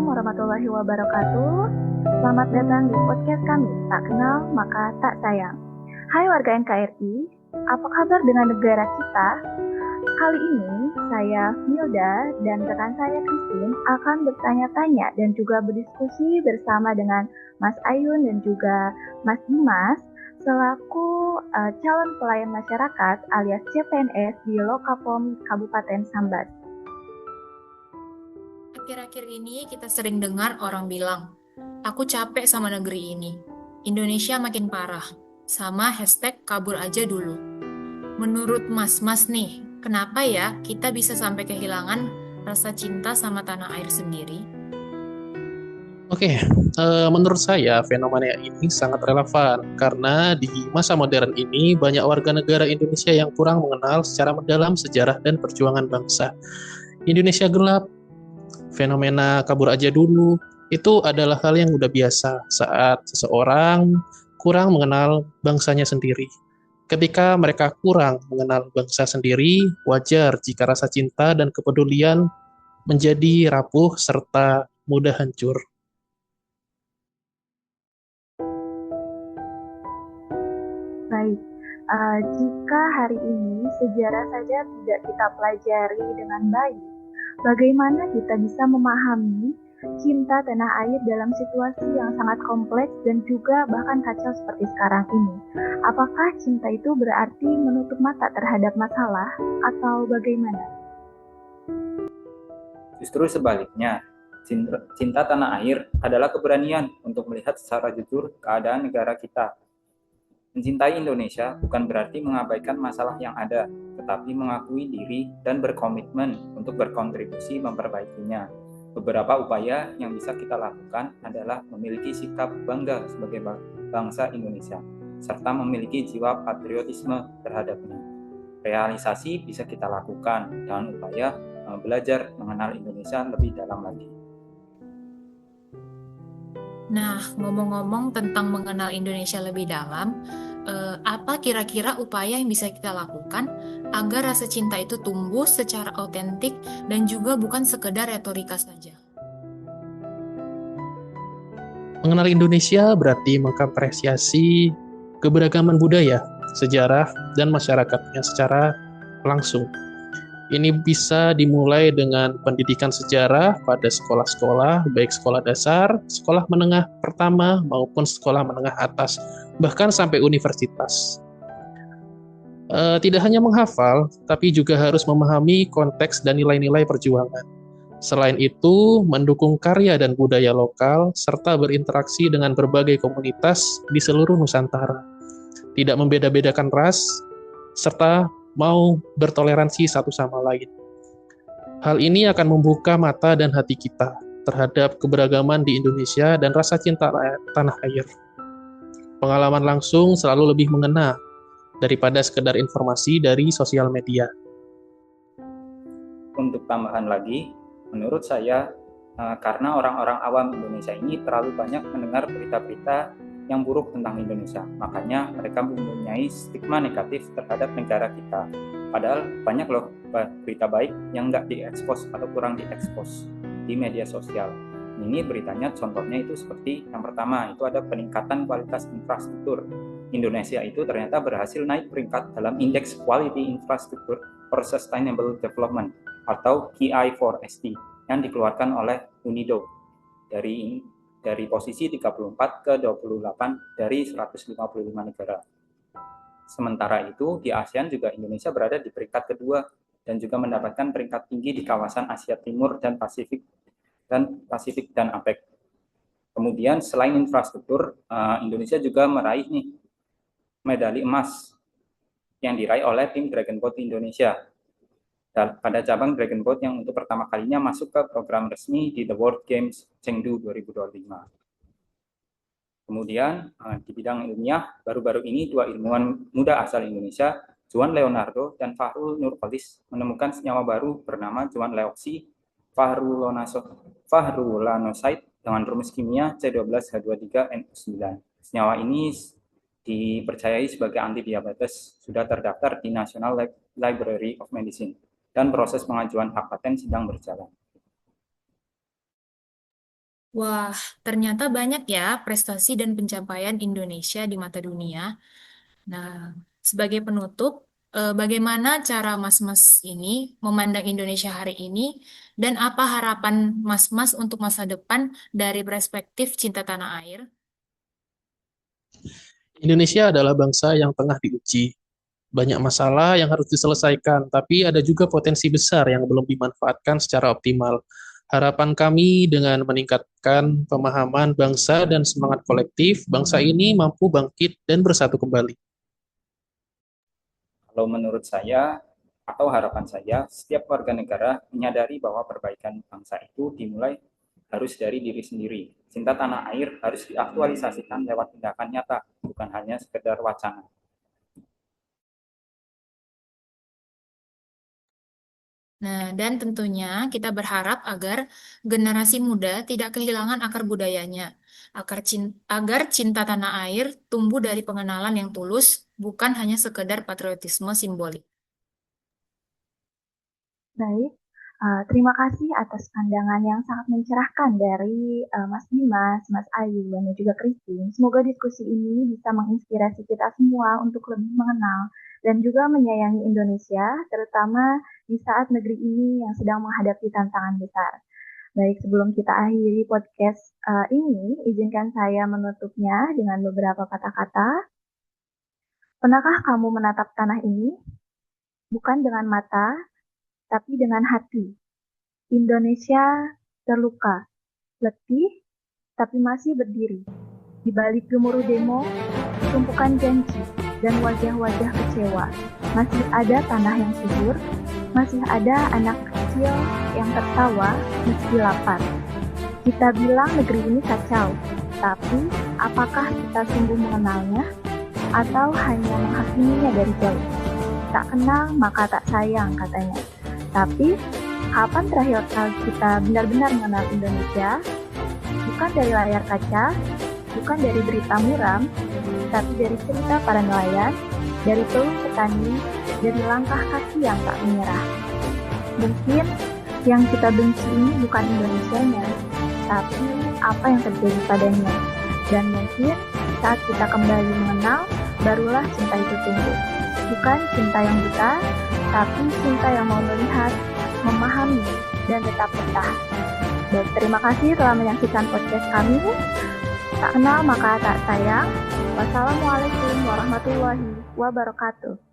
warahmatullahi wabarakatuh. Selamat datang di podcast kami, Tak Kenal Maka Tak Sayang. Hai warga NKRI, apa kabar dengan negara kita? Kali ini saya Milda dan rekan saya Christine akan bertanya-tanya dan juga berdiskusi bersama dengan Mas Ayun dan juga Mas Dimas selaku calon pelayan masyarakat alias CPNS di Lokapom Kabupaten Sambas. Akhir-akhir ini kita sering dengar orang bilang, aku capek sama negeri ini. Indonesia makin parah. Sama hashtag kabur aja dulu. Menurut Mas-Mas nih, kenapa ya kita bisa sampai kehilangan rasa cinta sama tanah air sendiri? Oke, menurut saya fenomena ini sangat relevan karena di masa modern ini banyak warga negara Indonesia yang kurang mengenal secara mendalam sejarah dan perjuangan bangsa. Indonesia gelap, fenomena kabur aja dulu, itu adalah hal yang udah biasa saat seseorang kurang mengenal bangsanya sendiri. Ketika mereka kurang mengenal bangsa sendiri, wajar jika rasa cinta dan kepedulian menjadi rapuh serta mudah hancur. Baik, jika hari ini sejarah saja tidak kita pelajari dengan baik, bagaimana kita bisa memahami cinta tanah air dalam situasi yang sangat kompleks dan juga bahkan kacau seperti sekarang ini? Apakah cinta itu berarti menutup mata terhadap masalah atau bagaimana? Justru sebaliknya, cinta tanah air adalah keberanian untuk melihat secara jujur keadaan negara kita. Mencintai Indonesia bukan berarti mengabaikan masalah yang ada, tetapi mengakui diri dan berkomitmen untuk berkontribusi memperbaikinya. Beberapa upaya yang bisa kita lakukan adalah memiliki sikap bangga sebagai bangsa Indonesia, serta memiliki jiwa patriotisme terhadapnya. Realisasi bisa kita lakukan dengan upaya belajar mengenal Indonesia lebih dalam lagi. Nah, ngomong-ngomong tentang mengenal Indonesia lebih dalam, apa kira-kira upaya yang bisa kita lakukan agar rasa cinta itu tumbuh secara otentik dan juga bukan sekedar retorika saja? Mengenal Indonesia berarti mengapresiasi keberagaman budaya, sejarah, dan masyarakatnya secara langsung. Ini bisa dimulai dengan pendidikan sejarah pada sekolah-sekolah, baik sekolah dasar, sekolah menengah pertama, maupun sekolah menengah atas, bahkan sampai universitas. Tidak hanya menghafal, tapi juga harus memahami konteks dan nilai-nilai perjuangan. Selain itu, mendukung karya dan budaya lokal, serta berinteraksi dengan berbagai komunitas di seluruh Nusantara. Tidak membeda-bedakan ras, serta mau bertoleransi satu sama lain. Hal ini akan membuka mata dan hati kita terhadap keberagaman di Indonesia dan rasa cinta tanah air. Pengalaman langsung selalu lebih mengena daripada sekedar informasi dari sosial media. Untuk tambahan lagi, menurut saya, karena orang-orang awam Indonesia ini terlalu banyak mendengar berita-berita yang buruk tentang Indonesia, makanya mereka mempunyai stigma negatif terhadap negara kita. Padahal banyak loh berita baik yang nggak diekspos atau kurang diekspos di media sosial. Ini beritanya contohnya itu seperti yang pertama, itu ada peningkatan kualitas infrastruktur. Indonesia itu ternyata berhasil naik peringkat dalam indeks Quality Infrastructure for Sustainable Development atau KI4ST yang dikeluarkan oleh UNIDO dari posisi 34 ke 28 dari 155 negara. Sementara itu, di ASEAN juga Indonesia berada di peringkat kedua dan juga mendapatkan peringkat tinggi di kawasan Asia Timur dan Pasifik dan APEC. Kemudian selain infrastruktur, Indonesia juga meraih medali emas yang diraih oleh tim Dragon Boat Indonesia pada cabang Dragon Boat yang untuk pertama kalinya masuk ke program resmi di The World Games Chengdu 2025. Kemudian di bidang ilmiah, baru-baru ini dua ilmuwan muda asal Indonesia, Juan Leonardo dan Fahrul Nurkolis, menemukan senyawa baru bernama Juan Leoxy fahrulanoside dengan rumus kimia C12H23NO9. Senyawa ini dipercayai sebagai anti diabetes, sudah terdaftar di National Library of Medicine, dan proses pengajuan hak paten sedang berjalan. Wah, ternyata banyak ya prestasi dan pencapaian Indonesia di mata dunia. Nah, sebagai penutup, bagaimana cara Mas-Mas ini memandang Indonesia hari ini dan apa harapan Mas-Mas untuk masa depan dari perspektif cinta tanah air? Indonesia adalah bangsa yang tengah diuji. Banyak masalah yang harus diselesaikan, tapi ada juga potensi besar yang belum dimanfaatkan secara optimal. Harapan kami dengan meningkatkan pemahaman bangsa dan semangat kolektif, bangsa ini mampu bangkit dan bersatu kembali. Kalau menurut saya atau harapan saya, setiap warga negara menyadari bahwa perbaikan bangsa itu dimulai harus dari diri sendiri. Cinta tanah air harus diaktualisasikan lewat tindakan nyata, bukan hanya sekedar wacana. Nah, dan tentunya kita berharap agar generasi muda tidak kehilangan akar budayanya, agar cinta tanah air tumbuh dari pengenalan yang tulus, bukan hanya sekedar patriotisme simbolik. Baik, terima kasih atas pandangan yang sangat mencerahkan dari Mas Dimas, Mas Ayu, dan juga Christine. Semoga diskusi ini bisa menginspirasi kita semua untuk lebih mengenal dan juga menyayangi Indonesia, terutama di saat negeri ini yang sedang menghadapi tantangan besar. Baik, sebelum kita akhiri podcast ini, izinkan saya menutupnya dengan beberapa kata-kata. Pernahkah kamu menatap tanah ini? Bukan dengan mata, tapi dengan hati. Indonesia terluka, letih, tapi masih berdiri. Di balik gemuruh demo, tumpukan janji, dan wajah-wajah kecewa. Masih ada tanah yang subur, masih ada anak kecil yang tertawa meski lapar. Kita bilang negeri ini kacau, tapi apakah kita sungguh mengenalnya? Atau hanya menghakiminya dari jauh? Tak kenal maka tak sayang katanya. Tapi, kapan terakhir kali kita benar-benar mengenal Indonesia? Bukan dari layar kaca, bukan dari berita muram, tapi dari cerita para nelayan, dari peluh petani, dari langkah kaki yang tak menyerah. Mungkin yang kita benci ini bukan Indonesianya, tapi apa yang terjadi padanya. Dan mungkin saat kita kembali mengenal, barulah cinta itu tumbuh. Bukan cinta yang buta, tapi cinta yang mau melihat, memahami, dan tetap bertahan. Baik, terima kasih telah menyaksikan podcast kami. Tak kenal maka tak sayang. Wassalamualaikum warahmatullahi wabarakatuh.